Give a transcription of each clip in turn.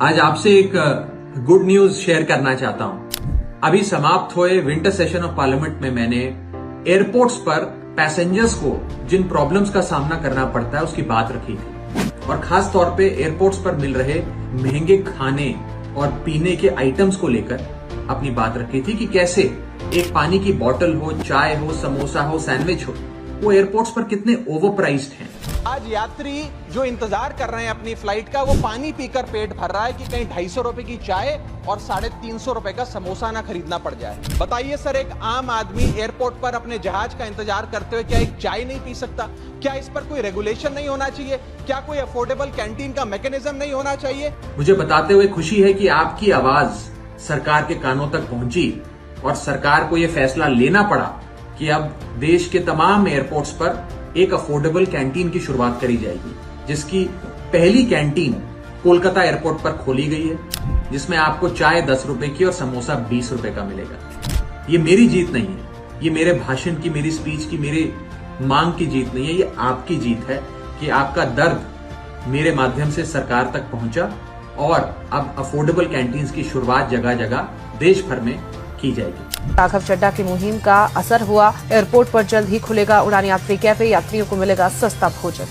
आज आपसे एक गुड न्यूज शेयर करना चाहता हूं। अभी समाप्त हुए विंटर सेशन ऑफ पार्लियामेंट में मैंने एयरपोर्ट्स पर पैसेंजर्स को जिन प्रॉब्लम्स का सामना करना पड़ता है उसकी बात रखी थी, और खास तौर पे एयरपोर्ट्स पर मिल रहे महंगे खाने और पीने के आइटम्स को लेकर अपनी बात रखी थी कि कैसे एक पानी की बोतल हो, चाय हो, समोसा हो, सैंडविच हो, वो एयरपोर्ट्स पर कितने ओवर प्राइस्ड हैं। आज यात्री जो इंतजार कर रहे हैं अपनी फ्लाइट का, वो पानी पीकर पेट भर रहा है कि कहीं 250 रुपए की चाय और 350 रुपए का समोसा ना खरीदना पड़ जाए। बताइए सर, एक आम आदमी एयरपोर्ट पर अपने जहाज का इंतजार करते हुए क्या एक चाय नहीं पी सकता? क्या इस पर कोई रेगुलेशन नहीं होना चाहिए? क्या कोई अफोर्डेबल कैंटीन का मैकेनिज्म नहीं होना चाहिए? मुझे बताते हुए खुशी है कि आपकी आवाज सरकार के कानों तक पहुंची और सरकार को यह फैसला लेना पड़ा कि अब देश के तमाम एयरपोर्ट्स पर एक अफोर्डेबल कैंटीन की शुरुआत करी जाएगी, जिसकी पहली कैंटीन कोलकाता एयरपोर्ट पर खोली गई है, जिसमें आपको चाय 10 रुपए की और समोसा 20 रुपए का मिलेगा। ये मेरी जीत नहीं है, ये मेरे भाषण की, मेरी स्पीच की, मेरे मांग की जीत नहीं है, ये आपकी जीत है कि आपका दर्द मेरे माध्यम से सरकार तक पहुंचा और अब अफोर्डेबल कैंटीन्स की शुरुआत जगह जगह देश भर में की जाएगी। राघव चड्ढा की मुहिम का असर हुआ। एयरपोर्ट पर जल्द ही खुलेगा उड़ान यात्री कैफे, यात्रियों को मिलेगा सस्ता भोजन।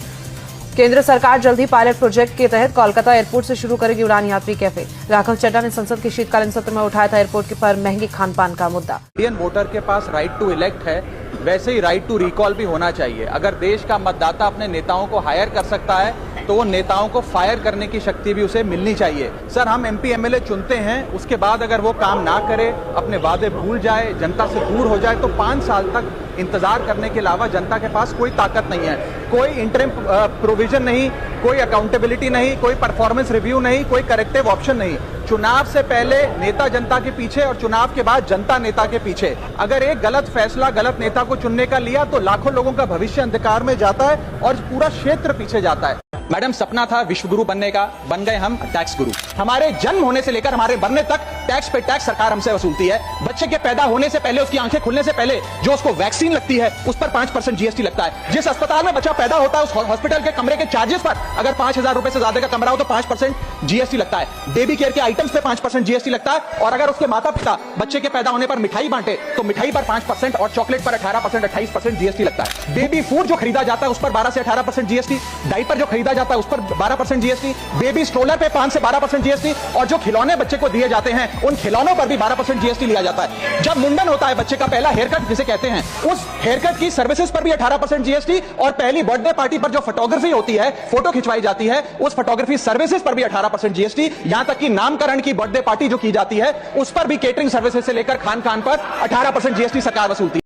केंद्र सरकार जल्द ही पायलट प्रोजेक्ट के तहत कोलकाता एयरपोर्ट से शुरू करेगी उड़ान यात्री कैफे। राघव चड्ढा ने संसद के शीतकालीन सत्र में उठाया था एयरपोर्ट पर महंगे खान पान का मुद्दा। इंडियन वोटर के पास राइट टू इलेक्ट है, वैसे ही राइट टू रिकॉल भी होना चाहिए। अगर देश का मतदाता अपने नेताओं को हायर कर सकता है तो वो नेताओं को फायर करने की शक्ति भी उसे मिलनी चाहिए। सर, हम एमपी एमएलए चुनते हैं, उसके बाद अगर वो काम ना करे, अपने वादे भूल जाए, जनता से दूर हो जाए, तो 5 साल तक इंतजार करने के अलावा जनता के पास कोई ताकत नहीं है। कोई इंटरिम प्रोविजन नहीं, कोई अकाउंटेबिलिटी नहीं, कोई परफॉर्मेंस रिव्यू नहीं, कोई करेक्टिव ऑप्शन नहीं। चुनाव से पहले नेता जनता के पीछे और चुनाव के बाद जनता नेता के पीछे। अगर एक गलत फैसला गलत नेता को चुनने का लिया तो लाखों लोगों का भविष्य अंधकार में जाता है और पूरा क्षेत्र पीछे जाता है। मैडम, सपना था विश्व गुरु बनने का, बन गए हम टैक्स गुरु। हमारे जन्म होने से लेकर हमारे मरने तक टैक्स पे टैक्स सरकार हमसे वसूलती है। बच्चे के पैदा होने से पहले, उसकी आंखें खुलने से पहले जो उसको वैक्सीन लगती है उस पर 5% जीएसटी लगता है। जिस अस्पताल में बच्चा पैदा होता है उस हॉस्पिटल के कमरे के चार्जेस पर अगर 5,000 रुपए से ज्यादा का कमरा हो तो 5% जीएसटी लगता है। बेबी केयर के आइटम्स पे 5% जीएसटी लगता है, और अगर उसके माता पिता बच्चे के पैदा होने पर मिठाई बांटे तो मिठाई पर 5% और चॉकलेट पर 18%, 28% जीएसटी लगता है। बेबी फूड जो खरीदा जाता है उस पर 12 से 18% जीएसटी, डाइपर जो खरीदा जाता है उस पर 12% जीएसटी, बेबी स्ट्रोलर पे 5 से 12% जीएसटी, और जो खिलौने बच्चे को दिए जाते हैं उन खिलौनों पर भी 12% जीएसटी लिया जाता है। जब मुंडन होता है बच्चे का, पहला हेयर कट जिसे कहते हैं, उस हेयर कट की सर्विसेज पर भी 18% जीएसटी, और पहली बर्थडे पार्टी पर जो फोटोग्राफी होती है, फोटो खिंचवाई जाती है, उस फोटोग्राफी सर्विसेज पर भी 18% जीएसटी। यहां तक कि नामकरण की बर्थडे पार्टी जो की जाती है उस पर भी केटरिंग सर्विसेज से लेकर खान पर 18% जीएसटी सरकार वसूलती है।